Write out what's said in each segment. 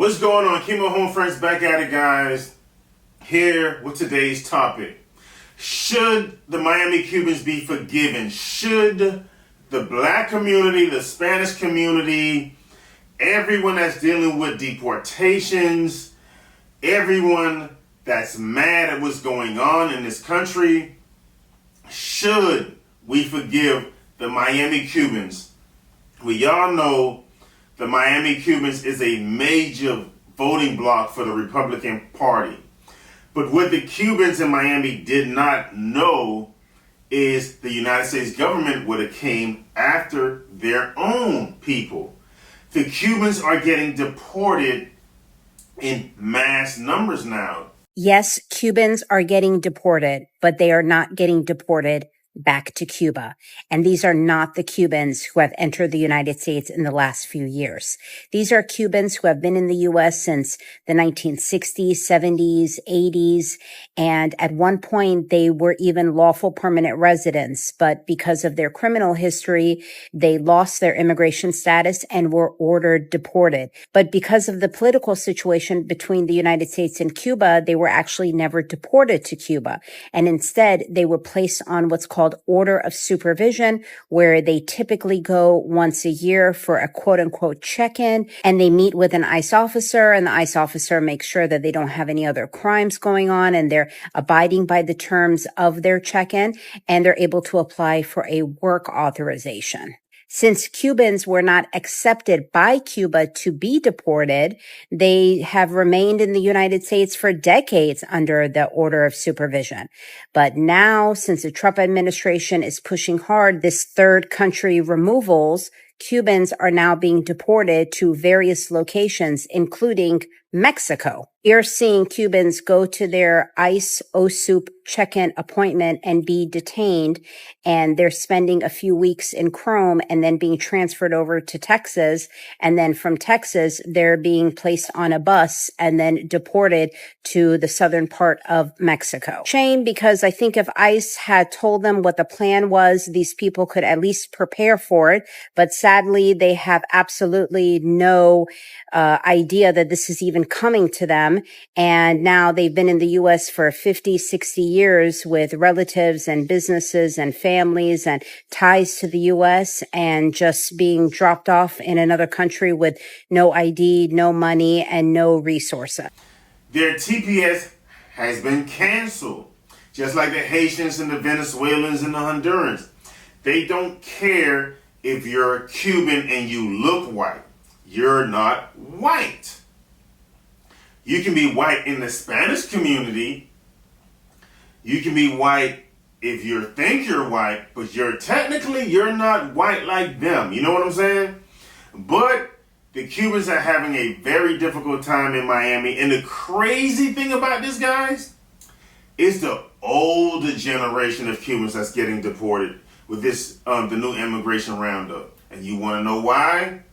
What's going on? Chemo Home Friends back at it, guys. Here with today's topic. Should the Miami Cubans be forgiven? Should the black community, the Spanish community, everyone that's dealing with deportations, everyone that's mad at what's going on in this country, should we forgive the Miami Cubans? We all know the Miami Cubans is a major voting bloc for the Republican Party. But what the Cubans in Miami did not know is the United States government would have came after their own people. The Cubans are getting deported in mass numbers now. Yes, Cubans are getting deported, but they are not getting deported back to Cuba. And these are not the Cubans who have entered the United States in the last few years. These are Cubans who have been in the U.S. since the 1960s, 70s, 80s. And at one point, they were even lawful permanent residents. But because of their criminal history, they lost their immigration status and were ordered deported. But because of the political situation between the United States and Cuba, they were actually never deported to Cuba. And instead, they were placed on what's called order of supervision, where they typically go once a year for a quote unquote check-in, and they meet with an ICE officer, and the ICE officer makes sure that they don't have any other crimes going on and they're abiding by the terms of their check-in, and they're able to apply for a work authorization. Since Cubans were not accepted by Cuba to be deported, they have remained in the United States for decades under the order of supervision. But now, since the Trump administration is pushing hard this third country removals, Cubans are now being deported to various locations, including Mexico. You're seeing Cubans go to their ICE OSUP check-in appointment and be detained, and they're spending a few weeks in Chrome and then being transferred over to Texas. And then from Texas, they're being placed on a bus and then deported to the southern part of Mexico. Shame, because I think if ICE had told them what the plan was, these people could at least prepare for it. But sadly, they have absolutely no idea that this is even coming to them. And now they've been in the U.S. for 50, 60 years with relatives and businesses and families and ties to the U.S. and just being dropped off in another country with no ID, no money, and no resources. Their TPS has been canceled, just like the Haitians and the Venezuelans and the Hondurans. They don't care if you're Cuban and you look white. You're not white. You can be white in the Spanish community. You can be white if you think you're white, but you're not white like them. You know what I'm saying? But the Cubans are having a very difficult time in Miami. And the crazy thing about this, guys, is the older generation of Cubans that's getting deported with this, the new immigration roundup. And you want to know why?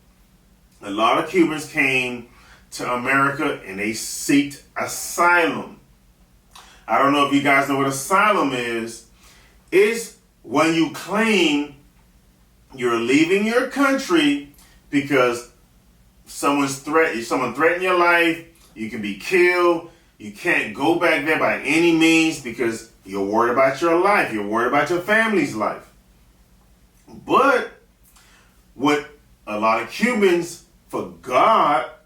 A lot of Cubans came to America and they sought asylum. I don't know if you guys know what asylum is. It's when you claim you're leaving your country because someone threatened your life, you can be killed, you can't go back there by any means because you're worried about your life, you're worried about your family's life. But what a lot of Cubans forgot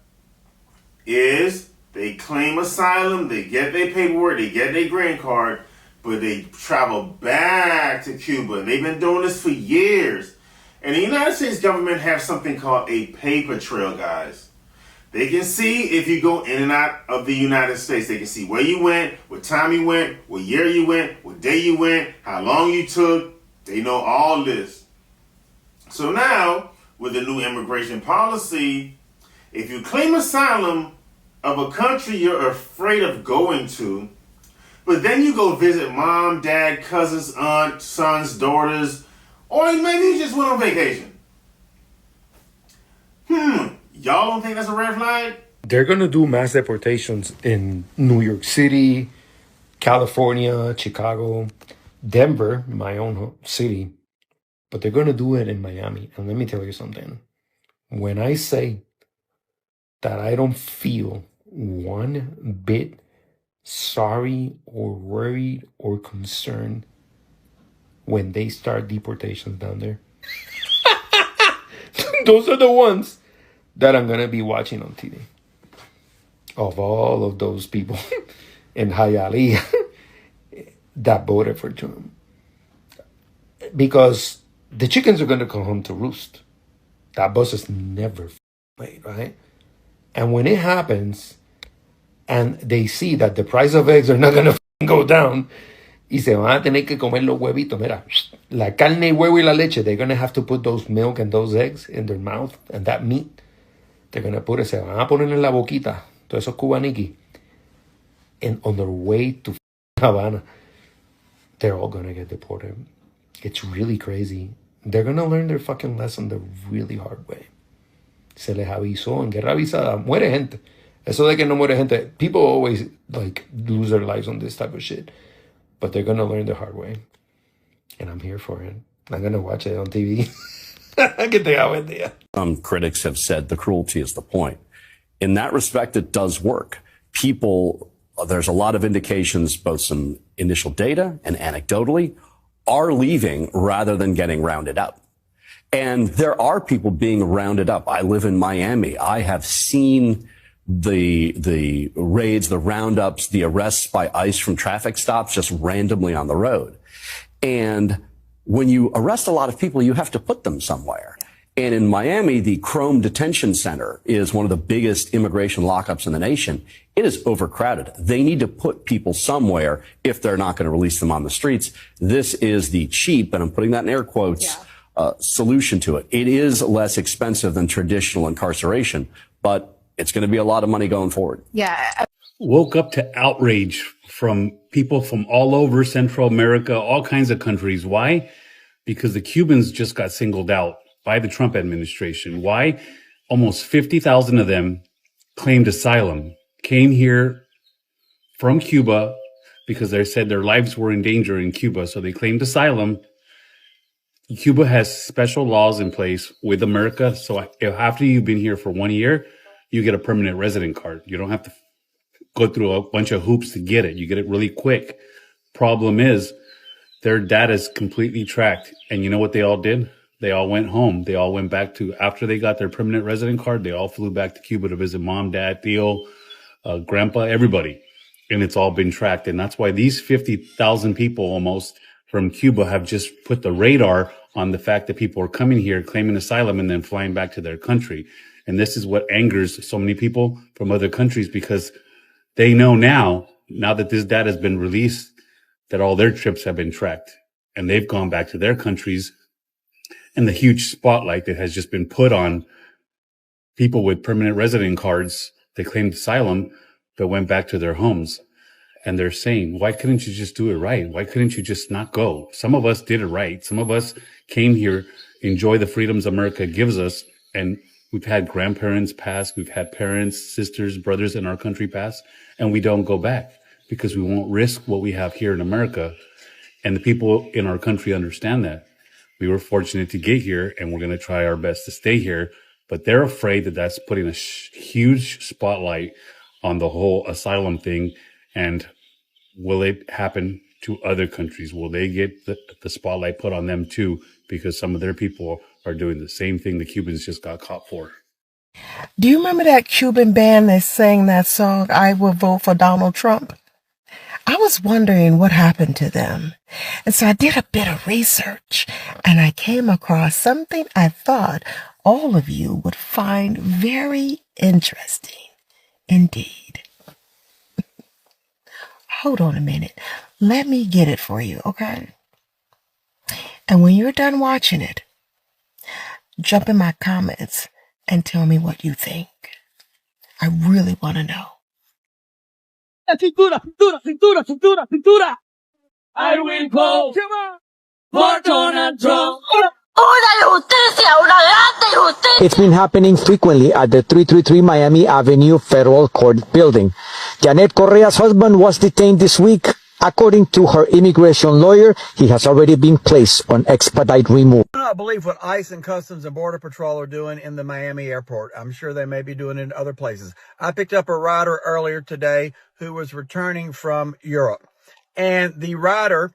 is they claim asylum, they get their paperwork, they get their green card, but they travel back to Cuba. They've been doing this for years. And the United States government have something called a paper trail, guys. They can see if you go in and out of the United States. They can see where you went, what time you went, what year you went, what day you went, how long you took. They know all this. So now, with the new immigration policy, if you claim asylum of a country you're afraid of going to, but then you go visit mom, dad, cousins, aunt, sons, daughters, or maybe you just went on vacation. Y'all don't think that's a red flag? They're going to do mass deportations in New York City, California, Chicago, Denver, my own city. But they're going to do it in Miami. And let me tell you something. When I say that I don't feel one bit sorry or worried or concerned when they start deportations down there. Those are the ones that I'm going to be watching on TV. Of all of those people in Hialeah that voted for Trump. Because the chickens are going to come home to roost. That bus is never late, right? And when it happens, and they see that the price of eggs are not going to go down, y se van a tener que comer los huevitos. Mira, la carne, el huevo y la leche, they're going to have to put those milk and those eggs in their mouth, and that meat, they're going to put it, se van a poner en la boquita, todos esos cubaniquis, and on their way to Havana, they're all going to get deported. It's really crazy. They're going to learn their fucking lesson the really hard way. Se les avisó en guerra avisada, muere gente. Eso de que no muere gente, people always like lose their lives on this type of shit. But they're going to learn the hard way. And I'm here for it. I'm going to watch it on TV. Que tenga buen día. Some critics have said the cruelty is the point. In that respect, it does work. People, there's a lot of indications, both some initial data and anecdotally, are leaving rather than getting rounded up. And there are people being rounded up. I live in Miami. I have seen the raids, the roundups, the arrests by ICE from traffic stops just randomly on the road. And when you arrest a lot of people, you have to put them somewhere. And in Miami, the Chrome Detention Center is one of the biggest immigration lockups in the nation. It is overcrowded. They need to put people somewhere if they're not going to release them on the streets. This is the cheap, and I'm putting that in air quotes, solution to it. It is less expensive than traditional incarceration, but it's going to be a lot of money going forward. Yeah. Woke up to outrage from people from all over Central America, all kinds of countries. Why? Because the Cubans just got singled out by the Trump administration. Why? Almost 50,000 of them claimed asylum, came here from Cuba because they said their lives were in danger in Cuba. So they claimed asylum. Cuba has special laws in place with America. So after you've been here for 1 year, you get a permanent resident card. You don't have to go through a bunch of hoops to get it. You get it really quick. Problem is, their data is completely tracked. And you know what they all did? They all went home. They all went back to, after they got their permanent resident card, they all flew back to Cuba to visit mom, dad, Theo, grandpa, everybody. And it's all been tracked. And that's why these 50,000 people almost from Cuba have just put the radar on the fact that people are coming here, claiming asylum, and then flying back to their country. And this is what angers so many people from other countries, because they know now that this data has been released, that all their trips have been tracked and they've gone back to their countries. And the huge spotlight that has just been put on people with permanent resident cards that claimed asylum but went back to their homes. And they're saying, why couldn't you just do it right? Why couldn't you just not go? Some of us did it right. Some of us came here, enjoy the freedoms America gives us. And we've had grandparents pass. We've had parents, sisters, brothers in our country pass. And we don't go back because we won't risk what we have here in America. And the people in our country understand that. We were fortunate to get here, and we're going to try our best to stay here. But they're afraid that that's putting a huge spotlight on the whole asylum thing. And will it happen to other countries? Will they get the spotlight put on them too? Because some of their people are doing the same thing the Cubans just got caught for. Do you remember that Cuban band that sang that song, I Will Vote for Donald Trump? I was wondering what happened to them. And so I did a bit of research, and I came across something I thought all of you would find very interesting indeed. Hold on a minute. Let me get it for you, okay? And when you're done watching it, jump in my comments and tell me what you think. I really want to know. Cintura, cintura, cintura, cintura, cintura. I will vote for Donald Trump. It's been happening frequently at the 333 Miami Avenue Federal Court building. Janet Correa's husband was detained this week According to her immigration lawyer, he has already been placed on expedite removal. I cannot believe what ICE and Customs and Border Patrol are doing in the Miami airport. I'm sure they may be doing it in other places. I picked up a rider earlier today who was returning from Europe. And the rider,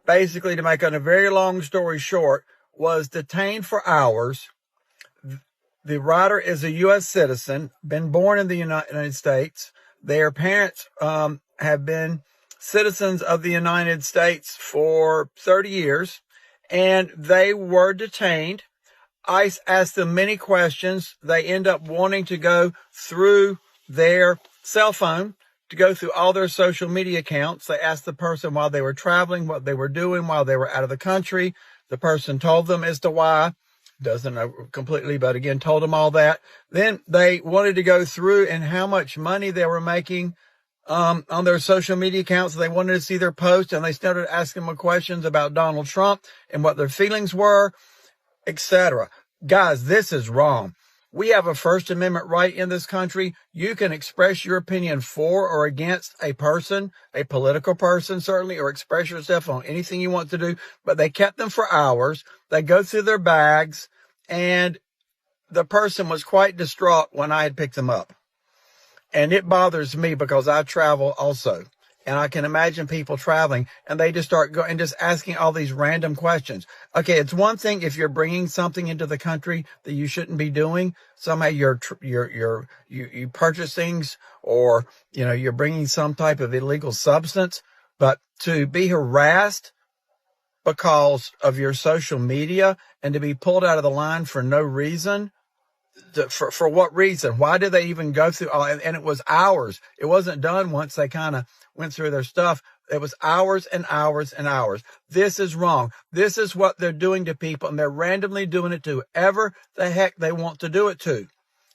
basically, to make a very long story short, was detained for hours. The rider is a U.S. citizen, been born in the United States. Their parents have been citizens of the United States for 30 years, and they were detained. ICE asked them many questions. They end up wanting to go through their cell phone, to go through all their social media accounts. They asked the person while they were traveling, what they were doing while they were out of the country. The person told them as to why. Doesn't know completely, but again, told them all that. Then they wanted to go through and how much money they were making on their social media accounts. They wanted to see their posts, and they started asking them questions about Donald Trump and what their feelings were, etc. Guys, this is wrong. We have a First Amendment right in this country. You can express your opinion for or against a person, a political person certainly, or express yourself on anything you want to do. But they kept them for hours. They go through their bags, and the person was quite distraught when I had picked them up. And it bothers me because I travel also. And I can imagine people traveling, and they just start going and just asking all these random questions. Okay, it's one thing if you're bringing something into the country that you shouldn't be doing. Somehow you purchase things, or you're bringing some type of illegal substance. But to be harassed because of your social media and to be pulled out of the line for no reason. For what reason? Why did they even go through all? And it was hours. It wasn't done once they kind of went through their stuff. It was hours and hours and hours. This is wrong. This is what they're doing to people, and they're randomly doing it to whoever the heck they want to do it to.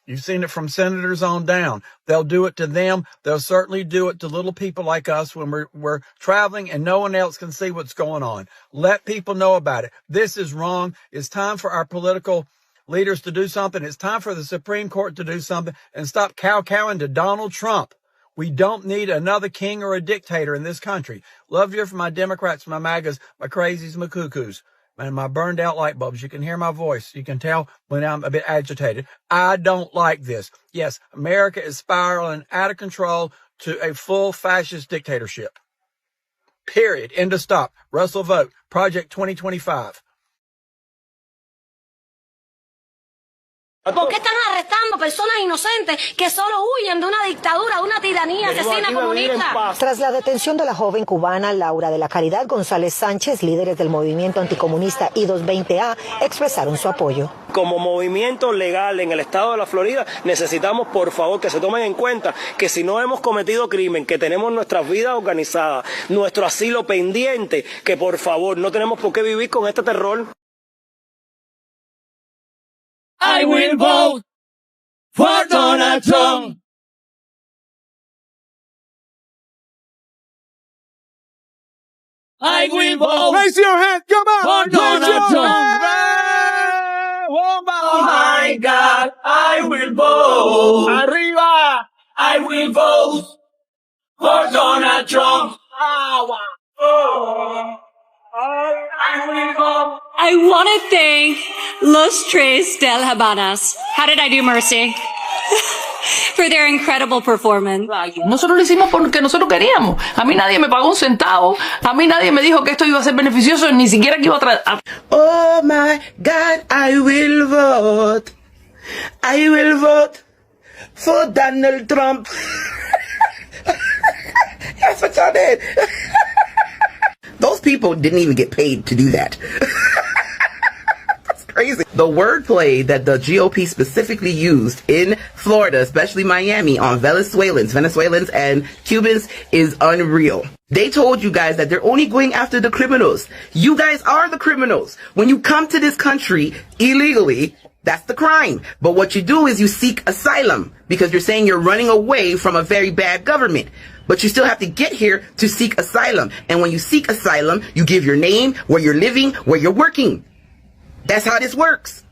You've seen it from senators on down. They'll do it to them. They'll certainly do it to little people like us when we're traveling and no one else can see what's going on. Let people know about it. This is wrong. It's time for our political leaders to do something. It's time for the Supreme Court to do something and stop cow-cowing to Donald Trump. We don't need another king or a dictator in this country. Love to hear from my Democrats, my MAGAs, my crazies, my cuckoos, and my burned out light bulbs. You can hear my voice. You can tell when I'm a bit agitated. I don't like this. Yes, America is spiraling out of control to a full fascist dictatorship. Period. End of stop. Russell vote. Project 2025. ¿Por qué están arrestando personas inocentes que solo huyen de una dictadura, de una tiranía asesina comunista? Tras la detención de la joven cubana Laura de la Caridad González Sánchez, líderes del movimiento anticomunista I-220A expresaron su apoyo. Como movimiento legal en el estado de la Florida, necesitamos, por favor, que se tomen en cuenta que si no hemos cometido crimen, que tenemos nuestras vidas organizadas, nuestro asilo pendiente, que por favor no tenemos por qué vivir con este terror. I will vote for Donald Trump. I will vote. Raise your hand, come on. For Donald Trump. Oh my God, I will vote. Arriba. I will vote for Donald Trump. I want to thank Los Tres del Habanas. How did I do, Mercy? For their incredible performance. Nosotros lo hicimos porque nosotros queríamos. A mí nadie me pagó un centavo. A mí nadie me dijo que esto iba a ser beneficioso, ni siquiera que iba a Oh my God, I will vote. I will vote for Donald Trump. That's what y'all did. Those people didn't even get paid to do that. That's crazy. The wordplay that the GOP specifically used in Florida, especially Miami, on Venezuelans and Cubans is unreal. They told you guys that they're only going after the criminals. You guys are the criminals. When you come to this country illegally, that's the crime. But what you do is you seek asylum because you're saying you're running away from a very bad government. But you still have to get here to seek asylum. And when you seek asylum, you give your name, where you're living, where you're working. That's how this works.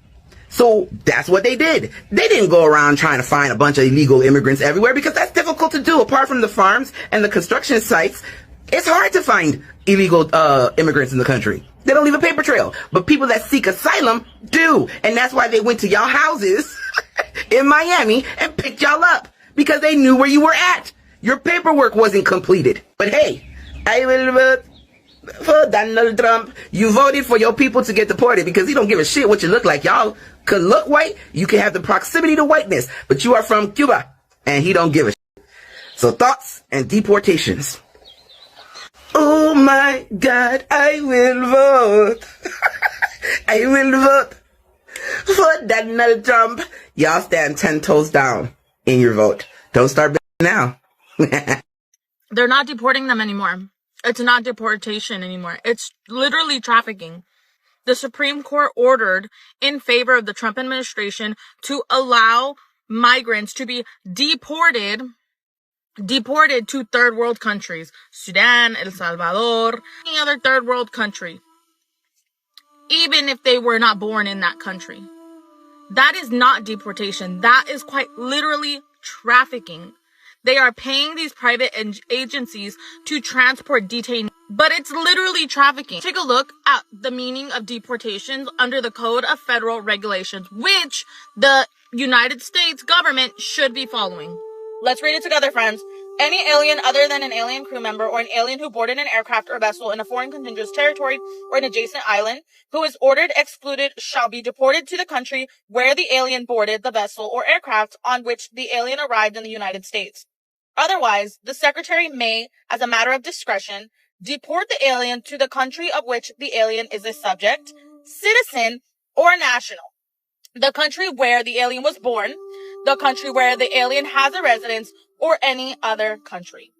So that's what they did. They didn't go around trying to find a bunch of illegal immigrants everywhere because that's difficult to do. Apart from the farms and the construction sites, It's hard to find illegal immigrants in the country. They don't leave a paper trail. But people that seek asylum do. And that's why they went to y'all houses in Miami and picked y'all up. Because they knew where you were at. Your paperwork wasn't completed. But hey, I will vote for Donald Trump. You voted for your people to get deported because he don't give a shit what you look like. Y'all could look white. You can have the proximity to whiteness. But you are from Cuba. And he don't give a shit. So thoughts and deportations. Oh my God, I will vote. I will vote for Donald Trump. Y'all stand 10 toes down in your vote. Don't start now. They're not deporting them anymore. It's not deportation anymore. It's literally trafficking. The Supreme Court ordered in favor of the Trump administration to allow migrants to be deported to third world countries. Sudan, El Salvador, any other third world country. Even if they were not born in that country. That is not deportation. That is quite literally trafficking. They are paying these private agencies to transport detainees. But it's literally trafficking. Take a look at the meaning of deportations under the Code of Federal Regulations, which the United States government should be following. Let's read it together, friends. Any alien other than an alien crew member or an alien who boarded an aircraft or vessel in a foreign contiguous territory or an adjacent island who is ordered excluded shall be deported to the country where the alien boarded the vessel or aircraft on which the alien arrived in the United States. Otherwise, the Secretary may, as a matter of discretion, deport the alien to the country of which the alien is a subject, citizen, or national. The country where the alien was born, the country where the alien has a residence, or any other country.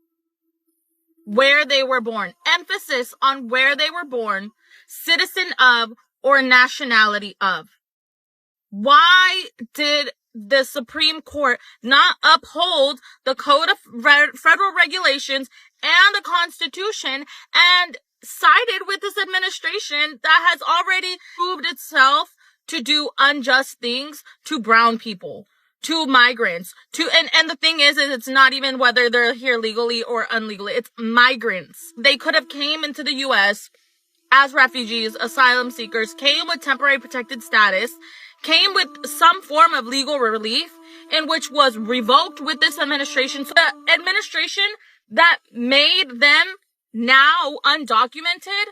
Where they were born. Emphasis on where they were born, citizen of, or nationality of. Why did the Supreme Court not uphold the Code of Federal Regulations and the Constitution and sided with this administration that has already proved itself to do unjust things to brown people, to migrants, and the thing is it's not even whether they're here legally or unlegally. It's migrants. They could have came into the U.S. as refugees, asylum seekers, came with temporary protected status, came with some form of legal relief, in which was revoked with this administration. So the administration that made them now undocumented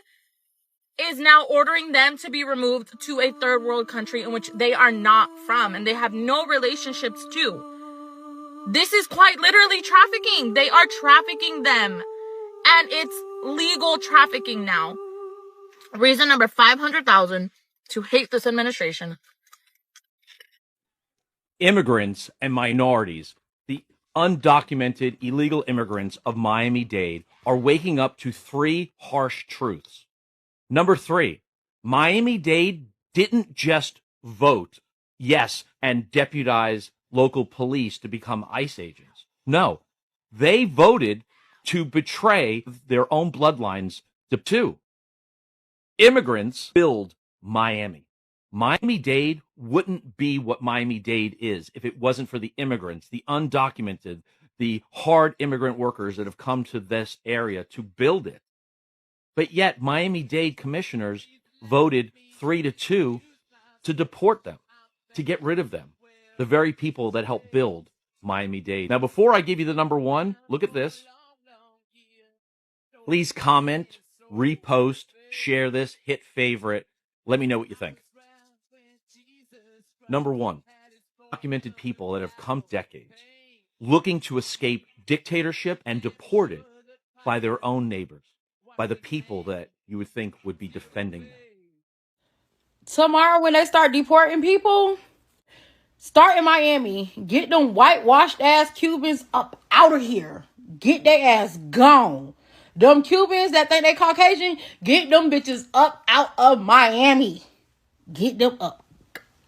is now ordering them to be removed to a third world country in which they are not from and they have no relationships to. This is quite literally trafficking. They are trafficking them. And it's legal trafficking now. Reason number 500,000 to hate this administration. Immigrants and minorities, the undocumented illegal immigrants of Miami-Dade, are waking up to three harsh truths. Number 3, Miami-Dade didn't just vote yes and deputize local police to become ICE agents. No, they voted to betray their own bloodlines. Two, immigrants build Miami. Miami-Dade wouldn't be what Miami-Dade is if it wasn't for the immigrants, the undocumented, the hard immigrant workers that have come to this area to build it. But yet Miami-Dade commissioners voted 3-2 to deport them, to get rid of them, the very people that helped build Miami-Dade. Now, before I give you the number 1, look at this. Please comment, repost, share this, hit favorite. Let me know what you think. Number 1, documented people that have come decades, looking to escape dictatorship and deported by their own neighbors, by the people that you would think would be defending them. Tomorrow when they start deporting people, start in Miami. Get them whitewashed ass Cubans up out of here. Get their ass gone. Them Cubans that think they Caucasian, get them bitches up out of Miami. Get them up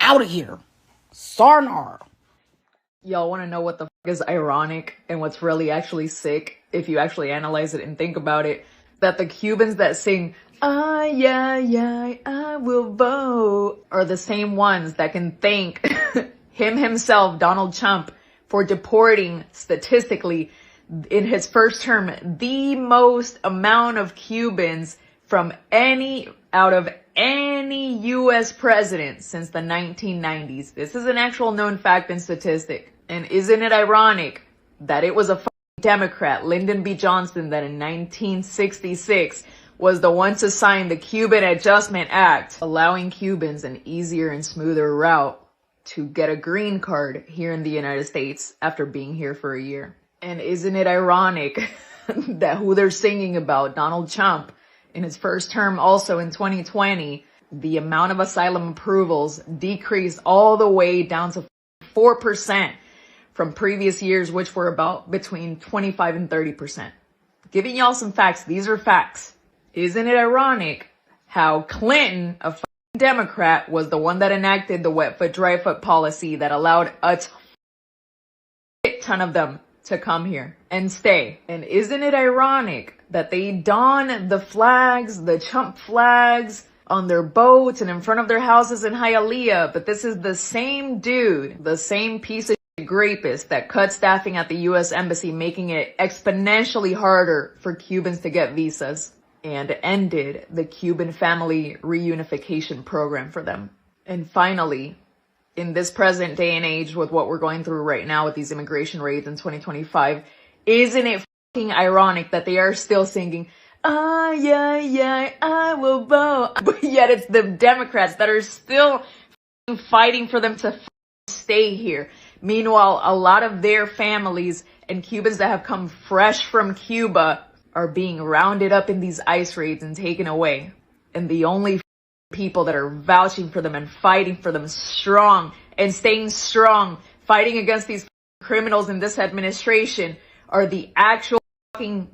out of here. Sarnar. Y'all want to know what the fuck is ironic and what's really actually sick if you actually analyze it and think about it? That the Cubans that sing, I will vote, are the same ones that can thank himself, Donald Trump, for deporting statistically in his first term, the most amount of Cubans from out of any U.S. president since the 1990s. This is an actual known fact and statistic. And isn't it ironic that it was a Democrat, Lyndon B. Johnson, that in 1966 was the one to sign the Cuban Adjustment Act, allowing Cubans an easier and smoother route to get a green card here in the United States after being here for a year. And isn't it ironic that who they're singing about, Donald Trump, in his first term also in 2020, the amount of asylum approvals decreased all the way down to 4% from previous years, which were about between 25 and 30%. Giving y'all some facts. These are facts. Isn't it ironic how Clinton, a Democrat, was the one that enacted the wet foot, dry foot policy that allowed a ton of them to come here and stay? And isn't it ironic that they don the flags, the Trump flags, on their boats and in front of their houses in Hialeah, but this is the same dude, the same piece of rapist that cut staffing at the U.S. Embassy, making it exponentially harder for Cubans to get visas, and ended the Cuban family reunification program for them. And finally, in this present day and age, with what we're going through right now with these immigration raids in 2025, isn't it fucking ironic that they are still singing, "Ah, yeah, I will vote," but yet it's the Democrats that are still fighting for them to stay here. Meanwhile, a lot of their families and Cubans that have come fresh from Cuba are being rounded up in these ICE raids and taken away. And the only people that are vouching for them and fighting for them strong and staying strong, fighting against these criminals in this administration, are the actual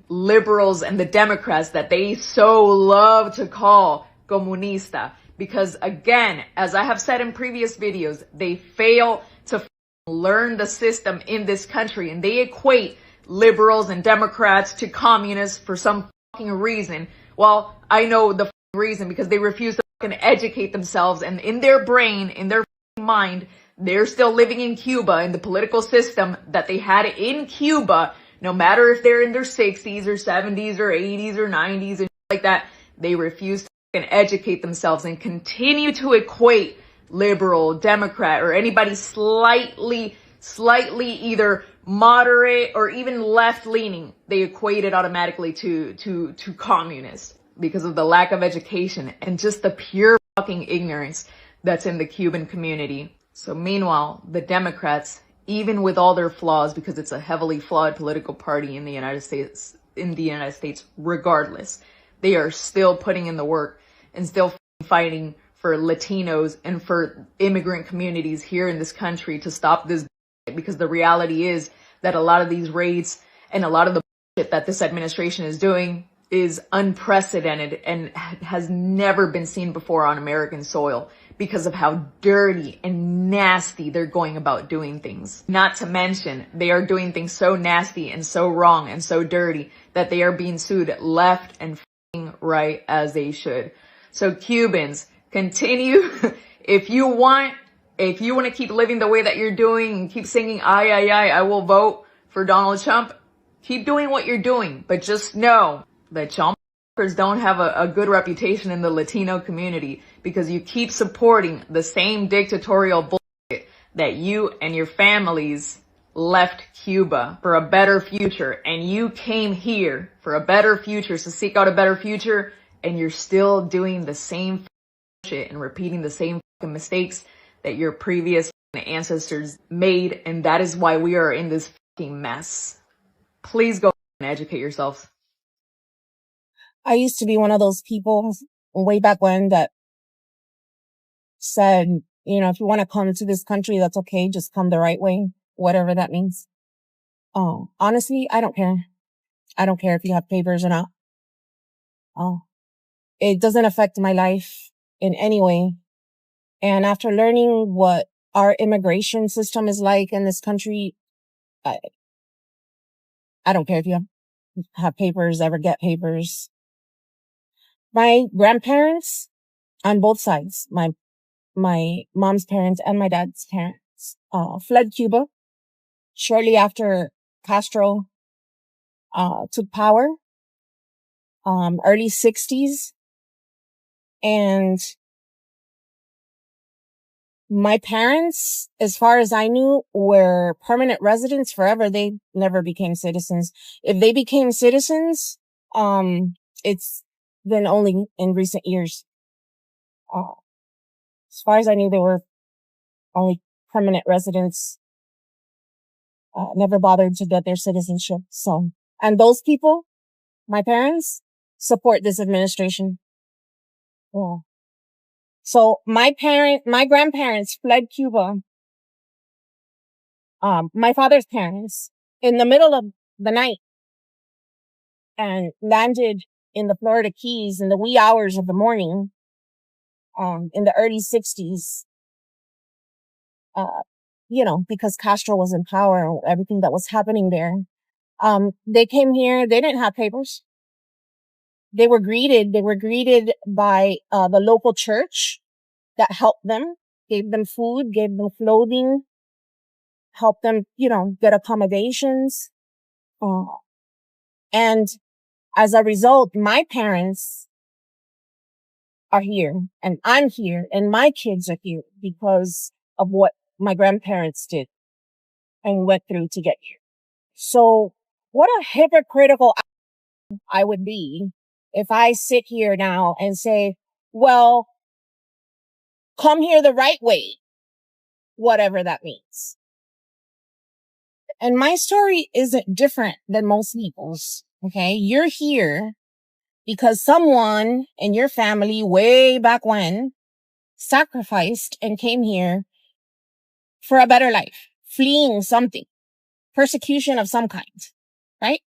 liberals and the Democrats that they so love to call comunista. Because again, as I have said in previous videos, they fail to learn the system in this country, and they equate liberals and Democrats to communists for some fucking reason. Well, I know the reason, because they refuse to fucking educate themselves, and in their brain, in their mind, they're still living in Cuba, in the political system that they had in Cuba, no matter if they're in their 60s or 70s or 80s or 90s and like that. They refuse to fucking educate themselves and continue to equate liberal, Democrat, or anybody slightly either moderate or even left-leaning, they equate it automatically to communists because of the lack of education and just the pure fucking ignorance that's in the Cuban community. So meanwhile, the Democrats, even with all their flaws, because it's a heavily flawed political party in the United States regardless, they are still putting in the work and still fighting for Latinos and for immigrant communities here in this country to stop this, because the reality is that a lot of these raids and a lot of the shit that this administration is doing is unprecedented and has never been seen before on American soil because of how dirty and nasty they're going about doing things. Not to mention, they are doing things so nasty and so wrong and so dirty that they are being sued left and right, as they should. So Cubans, continue. If you want to keep living the way that you're doing and keep singing, I will vote for Donald Trump, keep doing what you're doing. But just know that y'all don't have a good reputation in the Latino community, because you keep supporting the same dictatorial bullshit that you and your families left Cuba for a better future. And you came here for a better future, to seek out a better future, and you're still doing the same shit and repeating the same fucking mistakes that your previous ancestors made, and that is why we are in this fucking mess. Please go and educate yourselves. I used to be one of those people way back when that said, if you want to come to this country, that's okay. Just come the right way, whatever that means. Oh, honestly, I don't care. I don't care if you have papers or not. Oh, it doesn't affect my life in any way. And after learning what our immigration system is like in this country, I don't care if you have papers, ever get papers. My grandparents on both sides, my mom's parents and my dad's parents, fled Cuba shortly after Castro took power, early 60s. And my parents, as far as I knew, were permanent residents forever. They never became citizens. If they became citizens, it's been only in recent years. As far as I knew, they were only permanent residents, never bothered to get their citizenship. So, and those people, my parents, support this administration. Yeah. So my grandparents fled Cuba, my father's parents, in the middle of the night and landed in the Florida Keys in the wee hours of the morning, in the early 60s, because Castro was in power and everything that was happening there. They came here, they didn't have papers. They were greeted by, the local church that helped them, gave them food, gave them clothing, helped them, get accommodations. And as a result, my parents are here and I'm here and my kids are here because of what my grandparents did and went through to get here. So what a hypocritical I would be if I sit here now and say, well, come here the right way, whatever that means. And my story isn't different than most people's. Okay. You're here because someone in your family way back when sacrificed and came here for a better life, fleeing something, persecution of some kind, right?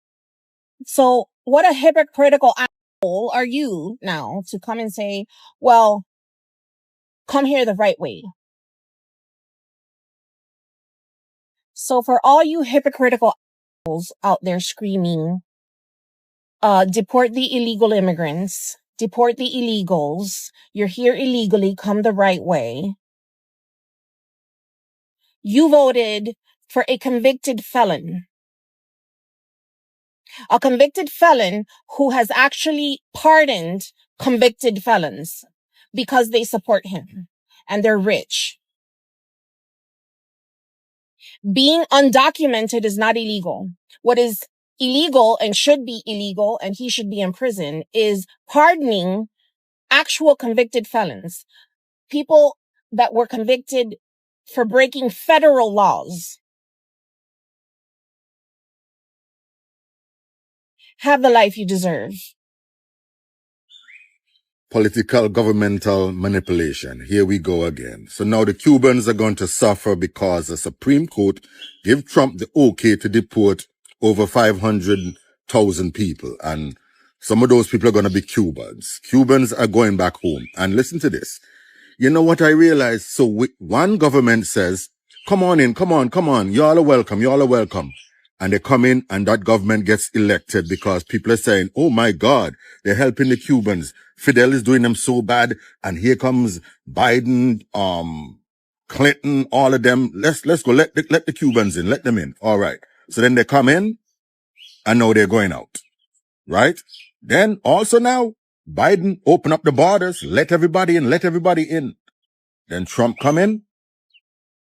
So what a hypocritical asshole are you now to come and say, well, come here the right way. So for all you hypocritical assholes out there screaming, deport the illegal immigrants, deport the illegals, you're here illegally, come the right way. You voted for a convicted felon who has actually pardoned convicted felons because they support him and they're rich. Being undocumented is not illegal. What is illegal and should be illegal, and he should be in prison, is pardoning actual convicted felons, people that were convicted for breaking federal laws. Have the life you deserve. Political governmental manipulation. Here we go again. So now the Cubans are going to suffer because the Supreme Court gave Trump the okay to deport over 500,000 people. And some of those people are going to be Cubans. Cubans are going back home. And listen to this. You know what I realized? So one government says, come on in, come on. Y'all are welcome. And they come in and that government gets elected because people are saying, oh my God, they're helping the Cubans. Fidel is doing them so bad. And here comes Biden, Clinton, all of them. Let's go. Let the Cubans in. Let them in. All right. So then they come in and now they're going out. Right? Then also now Biden open up the borders, let everybody in. Then Trump come in,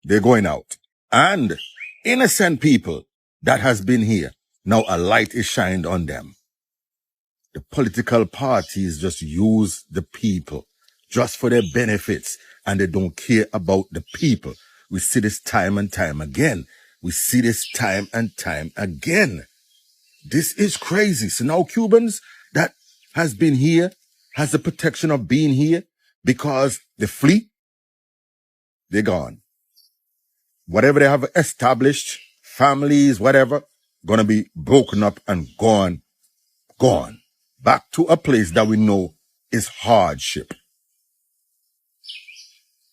they're going out. And innocent people that has been here, now a light is shined on them. The political parties just use the people just for their benefits and they don't care about the people. We see this time and time again. This is crazy. So now Cubans that has been here, has the protection of being here because they flee, they're gone. Whatever they have established, families, whatever, gonna be broken up and gone. Back to a place that we know is hardship.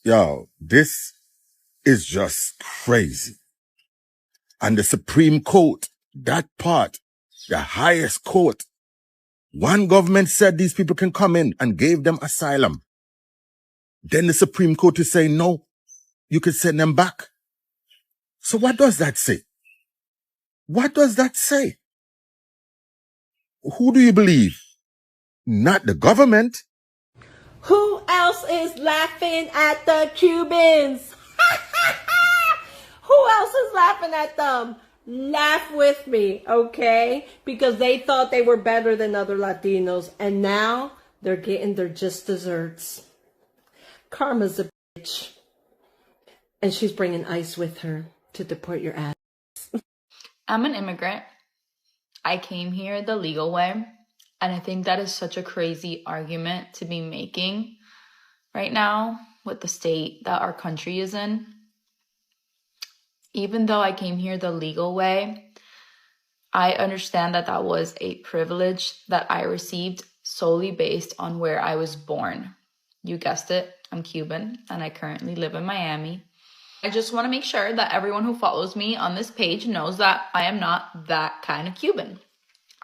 Yo, this is just crazy. And the Supreme Court, that part, the highest court, one government said these people can come in and gave them asylum. Then the Supreme Court is saying, no, you can send them back. So what does that say? What does that say? Who do you believe? Not the government. Who else is laughing at the Cubans? Who else is laughing at them? Laugh with me, okay? Because they thought they were better than other Latinos, and now they're getting their just desserts. Karma's a bitch, and she's bringing ICE with her to deport your ass. I'm an immigrant. I came here the legal way, and I think that is such a crazy argument to be making right now with the state that our country is in. Even though I came here the legal way, I understand that that was a privilege that I received solely based on where I was born. You guessed it, I'm Cuban, and I currently live in Miami. I just want to make sure that everyone who follows me on this page knows that I am not that kind of Cuban.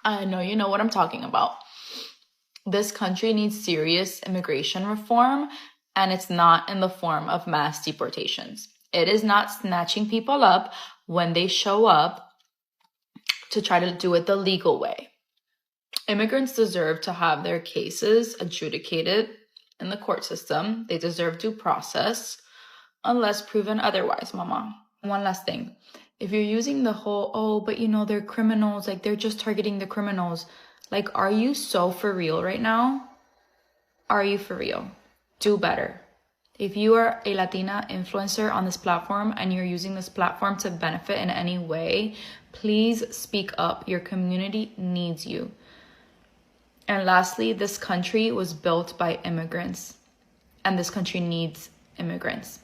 I know you know what I'm talking about. This country needs serious immigration reform, and it's not in the form of mass deportations. It is not snatching people up when they show up to try to do it the legal way. Immigrants deserve to have their cases adjudicated in the court system. They deserve due process unless proven otherwise, mama. One last thing. If you're using the whole, oh, but you know, they're criminals, like they're just targeting the criminals. Like, are you so for real right now? Are you for real? Do better. If you are a Latina influencer on this platform and you're using this platform to benefit in any way, please speak up. Your community needs you. And lastly, this country was built by immigrants, and this country needs immigrants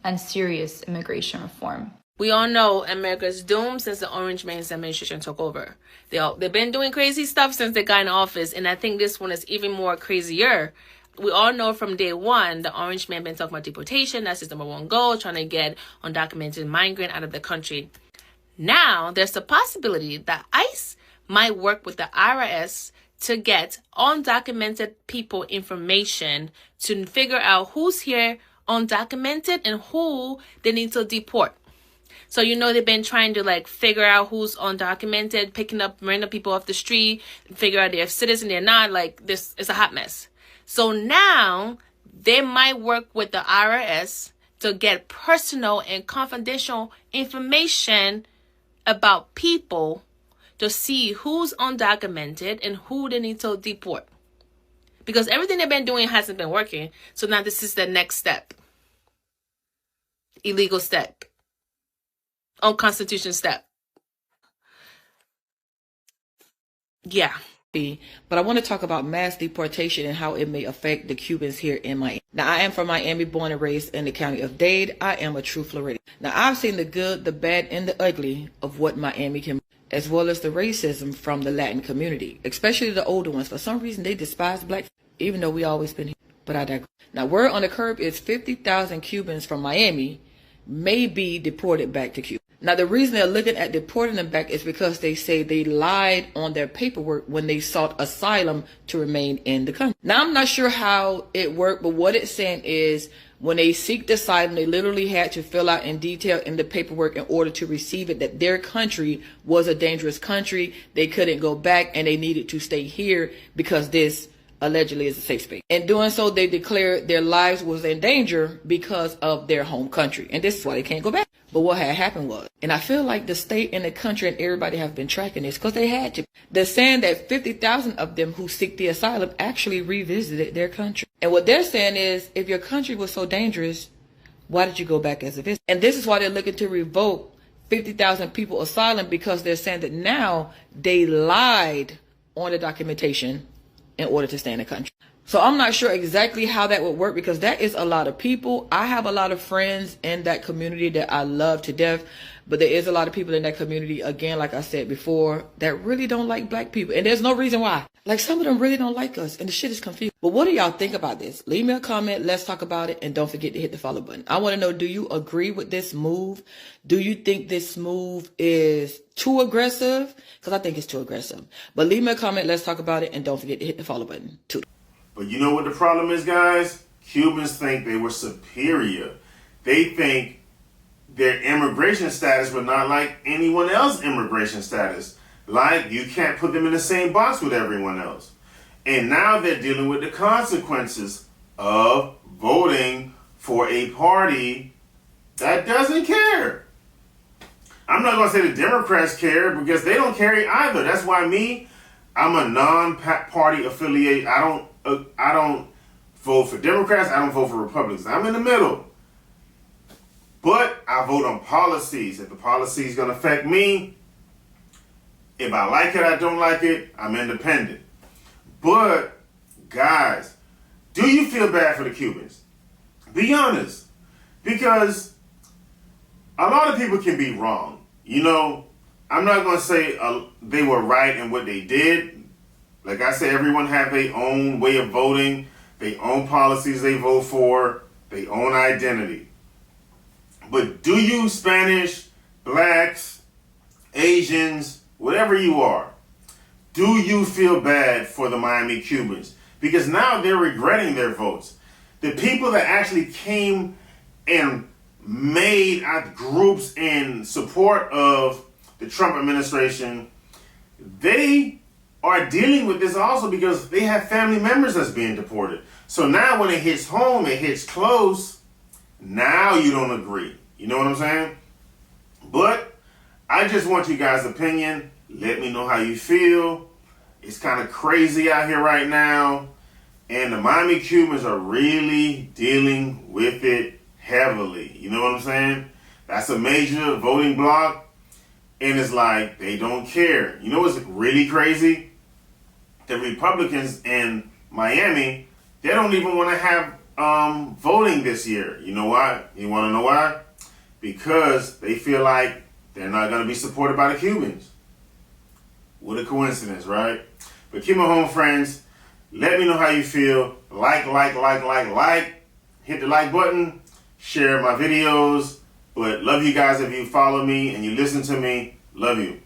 and serious immigration reform. We all know America's doomed since the Orange Man's administration took over. They've been doing crazy stuff since they got in office, and I think this one is even more crazier. We all know from day one, the Orange Man been talking about deportation. That's his number one goal, trying to get undocumented migrant out of the country. Now, there's the possibility that ICE might work with the IRS to get undocumented people information to figure out who's here undocumented and who they need to deport. So, you know, they've been trying to like figure out who's undocumented, picking up random people off the street, figure out they're citizen, they're not. Like, this is a hot mess. So now they might work with the IRS to get personal and confidential information about people to see who's undocumented and who they need to deport. Because everything they've been doing hasn't been working. So now this is the next step. Illegal step. Unconstitutional step. Yeah. But I want to talk about mass deportation and how it may affect the Cubans here in Miami. Now, I am from Miami, born and raised in the county of Dade. I am a true Floridian. Now, I've seen the good, the bad, and the ugly of what Miami can, as well as the racism from the Latin community, especially the older ones. For some reason, they despise black, even though we always been here. But I digress. Now, word on the curb is 50,000 Cubans from Miami may be deported back to Cuba. Now, the reason they're looking at deporting them back is because they say they lied on their paperwork when they sought asylum to remain in the country. Now, I'm not sure how it worked, but what it's saying is when they seek asylum, they literally had to fill out in detail in the paperwork in order to receive it that their country was a dangerous country. They couldn't go back and they needed to stay here because this allegedly is a safe space. In doing so, they declared their lives was in danger because of their home country. And this is why they can't go back. But what had happened was, and I feel like the state and the country and everybody have been tracking this because they had to. They're saying that 50,000 of them who seek the asylum actually revisited their country. And what they're saying is, if your country was so dangerous, why did you go back as a visitor? And this is why they're looking to revoke 50,000 people asylum, because they're saying that now they lied on the documentation in order to stay in the country. So I'm not sure exactly how that would work, because that is a lot of people. I have a lot of friends in that community that I love to death, but there is a lot of people in that community, again, like I said before, that really don't like black people. And there's no reason why. Like, some of them really don't like us, and the shit is confused. But what do y'all think about this? Leave me a comment. Let's talk about it. And don't forget to hit the follow button. I want to know, do you agree with this move? Do you think this move is too aggressive? Because I think it's too aggressive. But leave me a comment. Let's talk about it. And don't forget to hit the follow button. But you know what the problem is, guys? Cubans think they were superior. They think their immigration status was not like anyone else's immigration status. Like, you can't put them in the same box with everyone else. And now they're dealing with the consequences of voting for a party that doesn't care. I'm not going to say the Democrats care, because they don't care either. That's why I'm a non-party affiliate. I don't vote for Democrats. I don't vote for Republicans. I'm in the middle. But I vote on policies. If the policy is going to affect me, if I like it, I don't like it, I'm independent. But, guys, do you feel bad for the Cubans? Be honest. Because a lot of people can be wrong. You know, I'm not going to say they were right in what they did. Like I said, everyone have their own way of voting, their own policies they vote for, their own identity. But do you Spanish, blacks, Asians, whatever you are, do you feel bad for the Miami Cubans? Because now they're regretting their votes. The people that actually came and made groups in support of the Trump administration, they are dealing with this also because they have family members that's being deported. So now when it hits home, it hits close, now you don't agree. You know what I'm saying? But I just want you guys' opinion. Let me know how you feel. It's kind of crazy out here right now. And the Miami Cubans are really dealing with it heavily. You know what I'm saying? That's a major voting bloc. And it's like, they don't care. You know what's really crazy? The Republicans in Miami, they don't even want to have voting this year. You know why? You want to know why? Because they feel like they're not going to be supported by the Cubans. What a coincidence, right? But keep my home, friends. Let me know how you feel. Like. Hit the like button. Share my videos. But love you guys if you follow me and you listen to me. Love you.